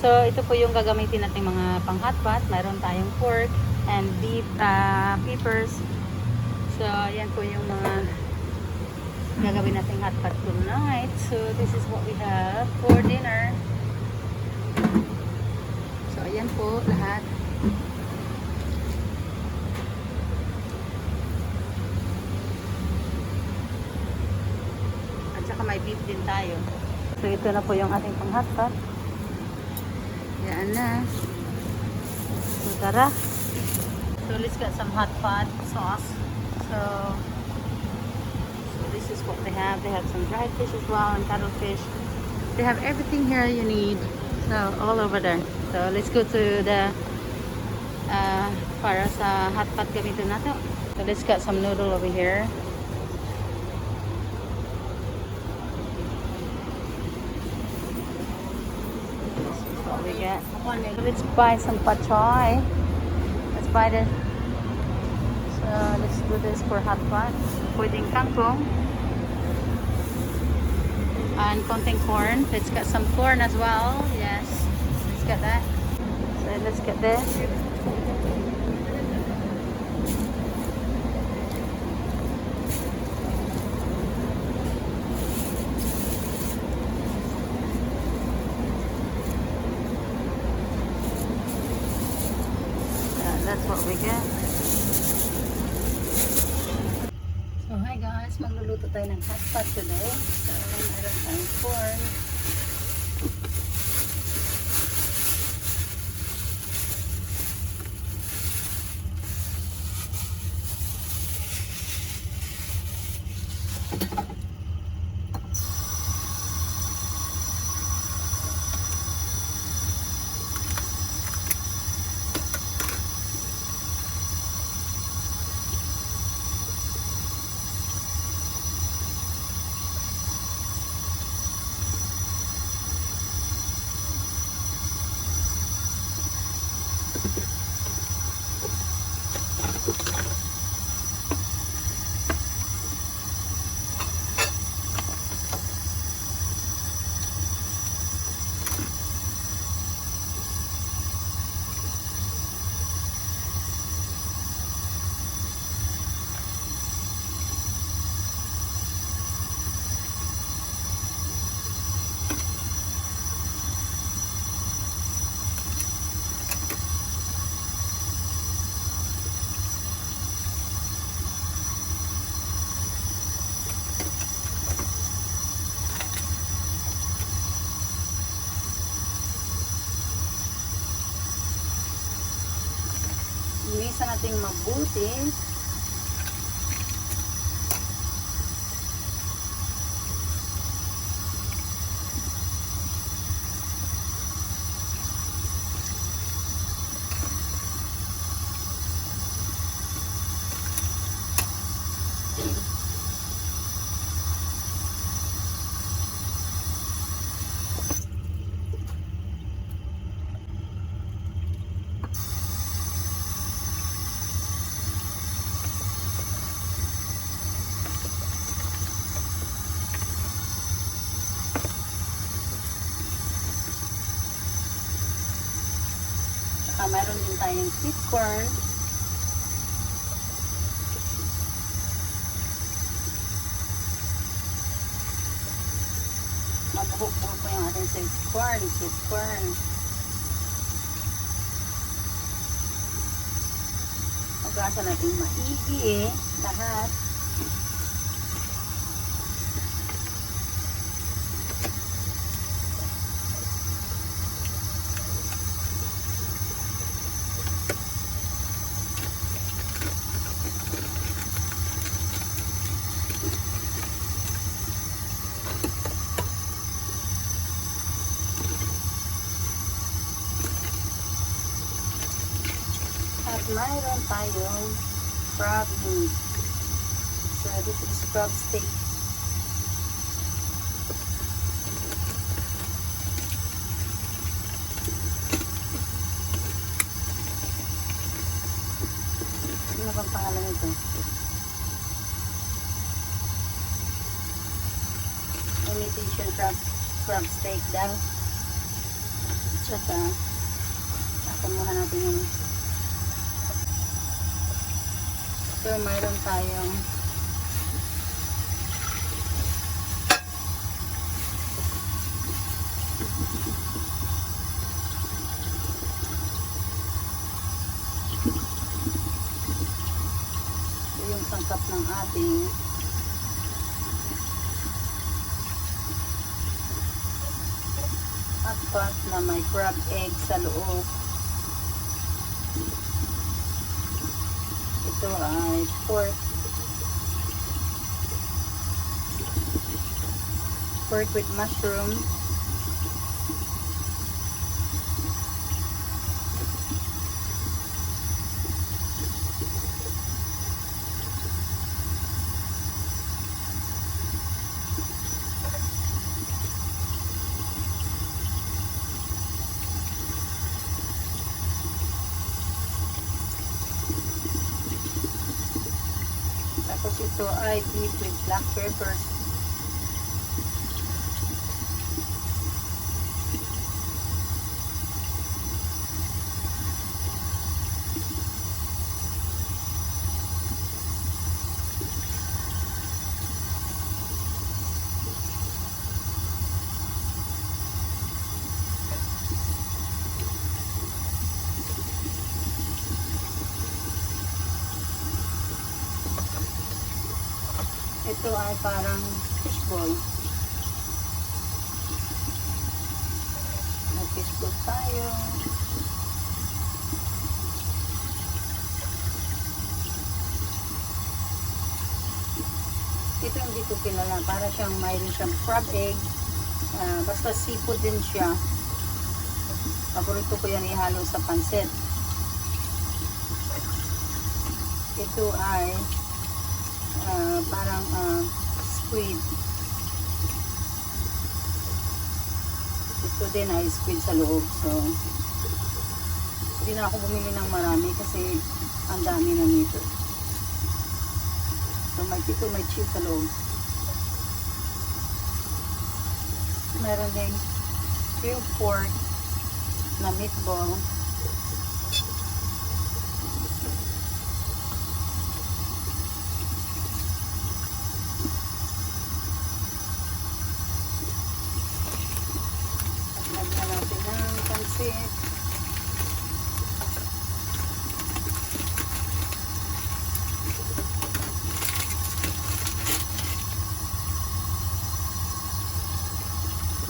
So, ito po yung gagamitin natin mga pang hotpot. Mayroon tayong pork and beef peppers. So, yan po yung mga gagawin natin hotpot tonight. So, this is what we have for dinner. So, ayan po lahat. At saka may beef din tayo. So, ito na po yung ating pang hotpot. Yan na. So, tara. So, let's get some hotpot sauce. So, this is what they have. They have some dried fish as well and cuttlefish. They have everything here you need. So, all over there. So, let's go to the para sa hotpot gamitin natin. So, let's get some noodle over here. We get. Let's buy some pachoy. Let's buy this. So let's do this for hot pot. Pwedeng kangkong and konting corn. Let's get some corn as well. Yes, let's get that. So let's get this. That's what we get. So hi guys, magluluto tayo ng hotpot today. So meron tayong corn. Minsan nating mabuti. Mayroon din tayong sweet corn. Mabuhok-buhok po yung ating sweet corn. Magasa natin maigi lahat. At mayroon tayong crab meat. So this is crab steak. Ano bang pangalan nito? Imitation crab steak daw. Tsaka, tapon muna natin yung... So, mayroon tayong yung sangkap ng ating hotpot na may crab egg sa loob. Ito ay pork with mushroom. Tapos ito ay beef with black pepper. Ito ay parang fishball. Nag-fishball tayo. Ito hindi ko kilala. Para siyang mayroon siyang crab egg. Basta seafood din siya. Paborito ko yan ihalo sa pansit. Ito ay parang squid. Ito din ay squid sa loob. So, hindi na ako bumili ng marami kasi ang dami na nito. So, may cheese sa loob. Meron din grilled pork na meatball. Lagyan natin ng pansit.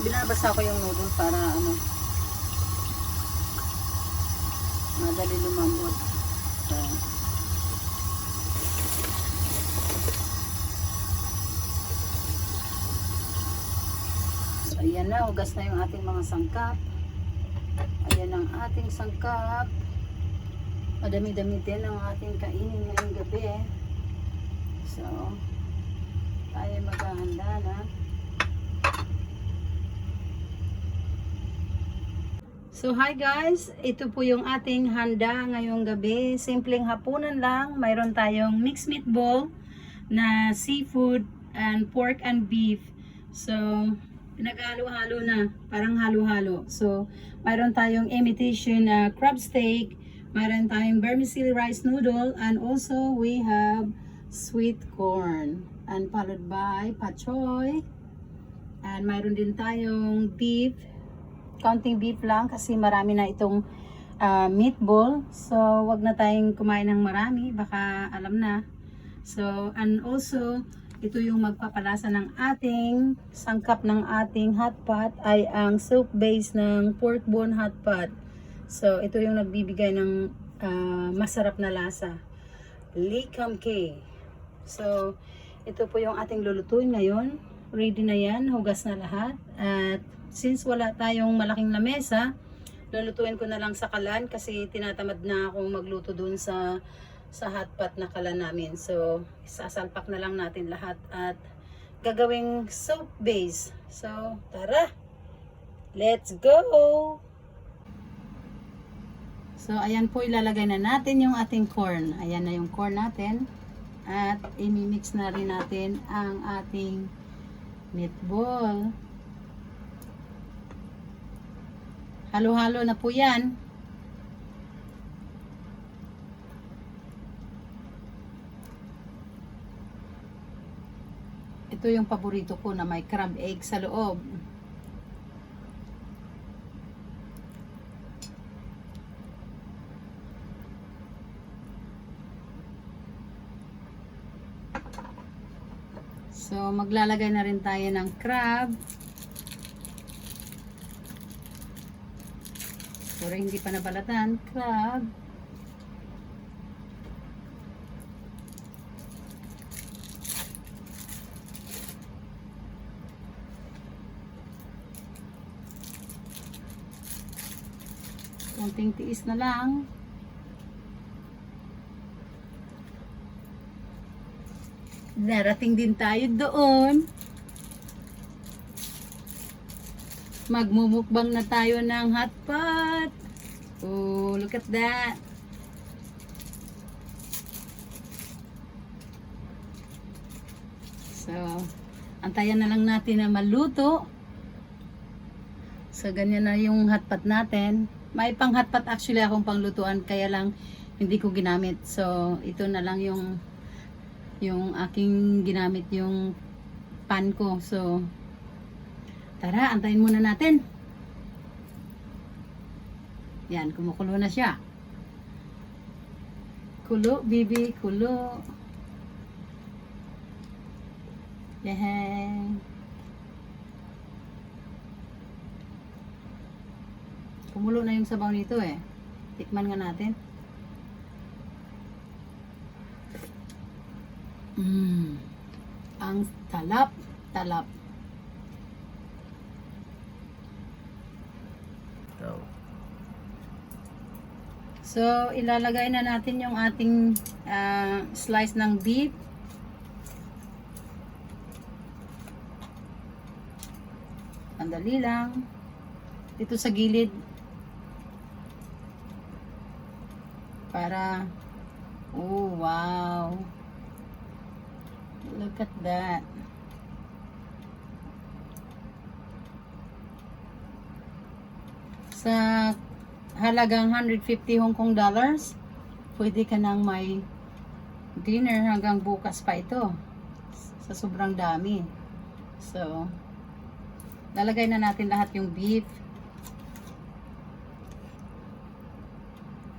Binabasa ko yung noodle para madali lumambot. So, ayan na, hugas na yung ating mga sangkap. Ayan ang ating sangkap. Madami-dami din ang ating kainin ngayong gabi. So, tayo maghahanda na. So hi guys, ito po yung ating handa ngayong gabi. Simpleng hapunan lang. Mayroon tayong mixed meatball na seafood and pork and beef. So pinaghalo-halo na, parang halo-halo. So mayroon tayong imitation crab steak, mayroon tayong vermicelli rice noodle, and also we have sweet corn, and followed by pachoy, and mayroon din tayong beef. Counting beef lang kasi marami na itong meatball. So, wag na tayong kumain ng marami. Baka alam na. So, and also, ito yung magpapalasa ng ating sangkap ng ating hotpot ay ang soup base ng pork bone hotpot. So, ito yung nagbibigay ng masarap na lasa. Likam K. So, ito po yung ating lulutuin ngayon. Ready na yan. Hugas na lahat. At since wala tayong malaking lamesa, lulutuin ko na lang sa kalan kasi tinatamad na akong magluto dun sa hotpot na kalan namin. So, sasalpak na lang natin lahat at gagawing soup base. So, tara! Let's go! So, ayan po, ilalagay na natin yung ating corn. Ayan na yung corn natin. At imimix na rin natin ang ating meatball. Halo-halo na po yan. Ito yung paborito ko na may crab egg sa loob. So, maglalagay na rin tayo ng crab. Pero hindi pa nabalatan, crab. Konting tiis na lang. Darating din tayo doon. Magmumukbang na tayo ng hotpot. Oh, look at that. So, antayan na lang natin na maluto. So, ganyan na yung hotpot natin. May pang hotpot actually akong panglutuan, kaya lang hindi ko ginamit. So, ito na lang yung aking ginamit yung pan ko. So, tara, antayin muna natin. Yan, kumukulo na siya. Kulo, bibi, kulo. Yehey. Kumulo na yung sabaw nito eh. Tikman nga natin. Ang talap. So, ilalagay na natin yung ating slice ng beef. Andali lang. Dito sa gilid. Para, oh wow. Look at that. Sa halagang 150 Hong Kong dollars, pwede ka nang may dinner hanggang bukas pa ito. Sa sobrang dami. So, lalagay na natin lahat yung beef.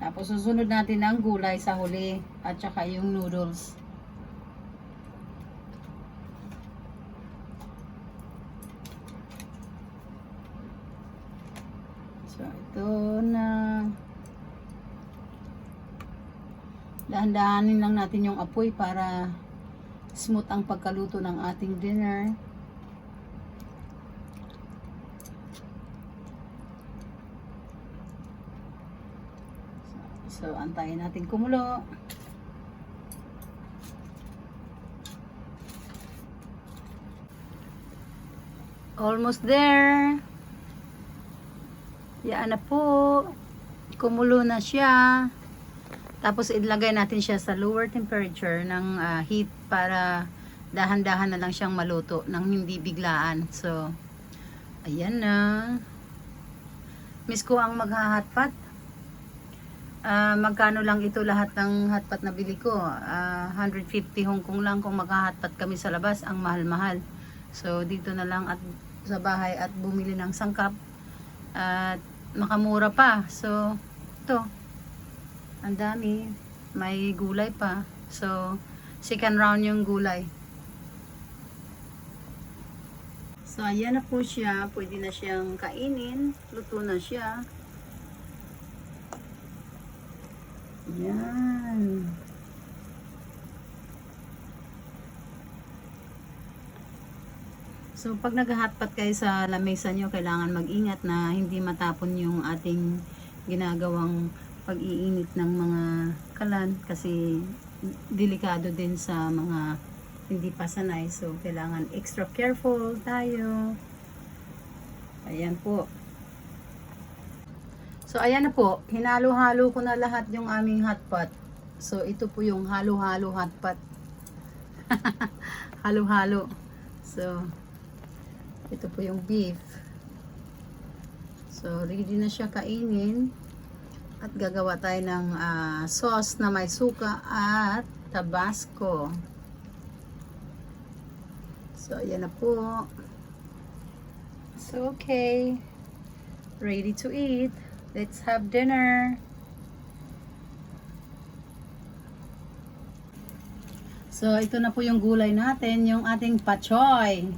Tapos susunod natin ang gulay sa huli at saka yung noodles. So, ito na. Dahan-dahanin lang natin yung apoy para smooth ang pagkaluto ng ating dinner. So, antayin natin kumulo. Almost there. Yan na po. Kumulo na siya. Tapos ilagay natin siya sa lower temperature ng heat para dahan-dahan na lang siyang maluto nang hindi biglaan. So, ayan na. Miss ko ang magha-hotpot. Magkano lang ito lahat ng hotpot na bili ko? 150 Hong Kong lang kung magha-hotpot kami sa labas. Ang mahal-mahal. So, dito na lang at sa bahay at bumili ng sangkap. At makamura pa. So, ito. Ang dami. May gulay pa. So, second round yung gulay. So, ayan na po siya. Pwede na siyang kainin. Luto na siya. Ayan. So, pag nag-hotpot kayo sa lamesa nyo, kailangan mag-ingat na hindi matapon yung ating ginagawang pag-iinit ng mga kalan kasi delikado din sa mga hindi pa sanay. So, kailangan extra careful tayo. Ayan po. So, ayan na po. Hinalo-halo ko na lahat yung aming hotpot. So, ito po yung halo-halo hotpot. Halo-halo. So, ito po yung beef. So, ready na siya kainin. At gagawa tayo ng sauce na may suka at tabasco. So, ayan na po. So, okay. Ready to eat. Let's have dinner. So, ito na po yung gulay natin, yung ating pachoy.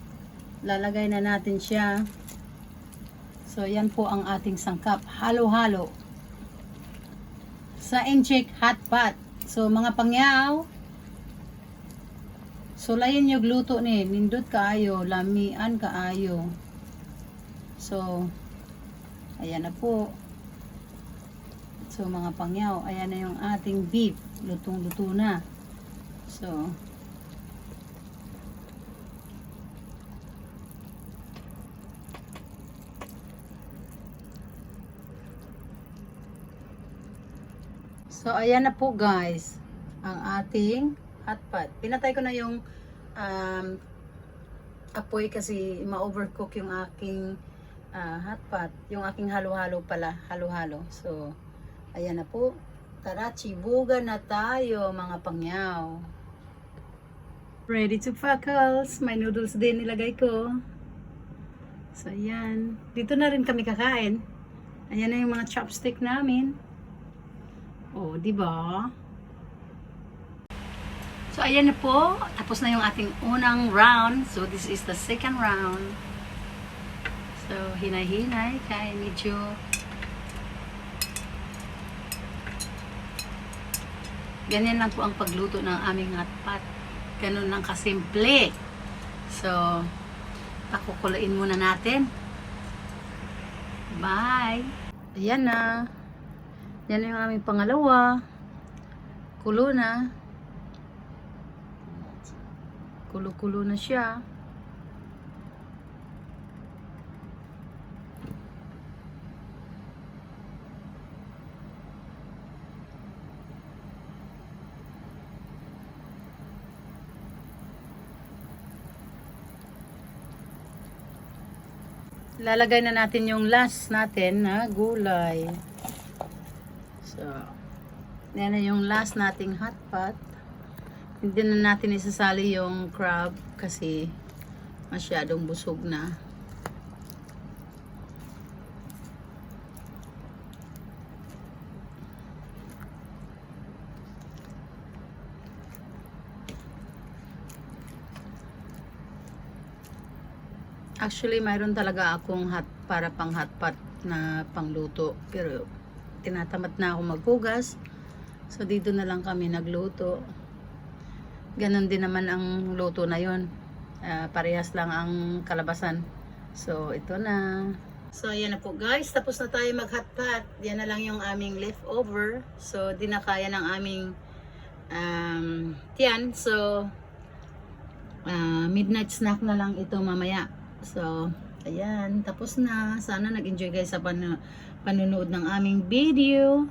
Lalagay na natin siya. So, yan po ang ating sangkap. Halo-halo. Sa inchik hotpot. So, mga pangyaw, sulayin nyo gluto ni. Nindot kaayo, lamian kaayo. So, ayan na po. So, mga pangyaw, ayan na yung ating beef. Lutong-luto na. So, ayan na po guys, ang ating hotpot. Pinatay ko na yung apoy kasi ma-overcook yung aking hotpot. Yung aking halo-halo pala, halo-halo. So, ayan na po. Tara, chibuga na tayo mga pangyaw. Ready to pickles. May noodles din nilagay ko. So, ayan. Dito na rin kami kakain. Ayan na yung mga chopstick namin. Oh, di ba? So, ayan na po. Tapos na yung ating unang round. So, this is the second round. So, hinay-hinay. Kaya medyo ganyan lang po ang pagluto ng aming hotpot. Ganun lang kasimple. So, pakukulain muna natin. Bye! Ayan na. Yan na yung aming pangalawa. Kulo na. Kulo-kulo na siya. Lalagay na natin yung last natin na gulay. So, yan na yung last nating hotpot. Hindi na natin isasali yung crab kasi masyadong busog na. Actually, mayroon talaga akong para pang hotpot na pangluto. Pero, tinatamad na ako maghugas. So, dito na lang kami nagluto. Ganon din naman ang luto na yon. Parehas lang ang kalabasan. So, ito na. So, ayan na po guys. Tapos na tayo mag-hotpot. Yan na lang yung aming leftover. So, di na kaya ng aming tiyan. So, midnight snack na lang ito mamaya. So, ayan, tapos na. Sana nag-enjoy guys sa panunood ng aming video.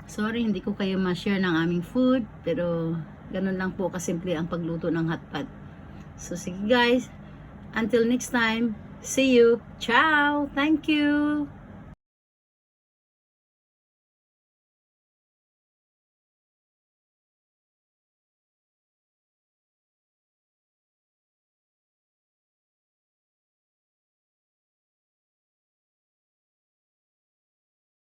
Sorry, hindi ko kayo ma-share ng aming food. Pero, ganun lang po kasimple ang pagluto ng hotpot. So, sige guys. Until next time. See you. Ciao. Thank you.